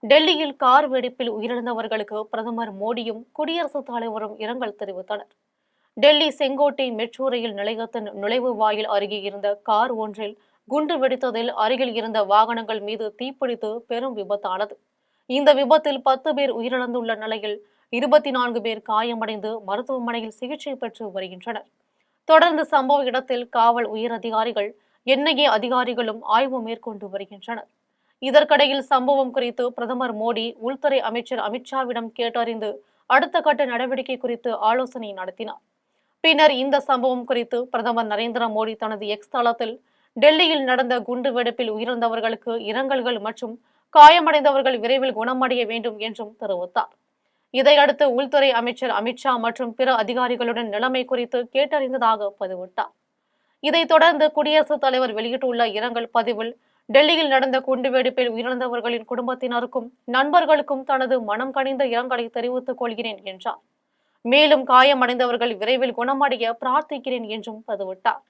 டெல்லியில் கார் வெடிப்பில் உயிரிழந்தவர்களுக்கு பிரதமர் மோடியும் குடியரசுத் தலைவரும் இரங்கல் தெரிவித்தனர். டெல்லி செங்கோட்டை மெட்ரோ ரயில் நிலையத்தின் நுழைவு வாயில் அருகே இருந்த கார் ஒன்றில் குண்டு வெடித்ததில் அருகில் இருந்த வாகனங்கள் மீது தீப்பிடித்து பெரும் விபத்தானது. இந்த விபத்தில் 10 பேர் உயிரிழந்துள்ள நிலையில் 24 பேர் காயமடைந்து மருத்துவமனையில் சிகிச்சை பெற்று வருகின்றனர். தொடர்ந்து சம்பவ இடத்தில் காவல் உயர் அதிகாரிகள், என்ஐஏ அதிகாரிகளும் ஆய்வு மேற்கொண்டு வருகின்றனர். இதற்கிடையில் சம்பவம் குறித்து பிரதமர் மோடி உள்துறை அமைச்சர் அமித்ஷாவிடம் கேட்டறிந்து அடுத்த கட்ட நடவடிக்கை குறித்து ஆலோசனை நடத்தினார். பின்னர் இந்த சம்பவம் குறித்து பிரதமர் நரேந்திர மோடி தனது எக்ஸ் தளத்தில் டெல்லியில் நடந்த குண்டு வெடிப்பில் உயிரிழந்தவர்களுக்கு இரங்கல்கள் மற்றும் காயமடைந்தவர்கள் விரைவில் குணமடைய வேண்டும் என்றும் தெரிவித்தார். இதையடுத்து உள்துறை அமைச்சர் அமித்ஷா மற்றும் பிற அதிகாரிகளுடன் நிலைமை குறித்து கேட்டறிந்ததாக பதிவிட்டார். இதைத் தொடர்ந்து குடியரசுத் தலைவர் வெளியிட்டுள்ள இரங்கல் பதிவில், டெல்லியில் நடந்த குண்டுவெடிப்பில் உயிரிழந்தவர்களின் குடும்பத்தினருக்கும் நண்பர்களுக்கும் தனது மனம் கனிந்த இரங்கலை தெரிவித்துக் கொள்கிறேன் என்றார். மேலும் காயமடைந்தவர்கள் விரைவில் குணமடைய பிரார்த்திக்கிறேன் என்றும் பதிவிட்டார்.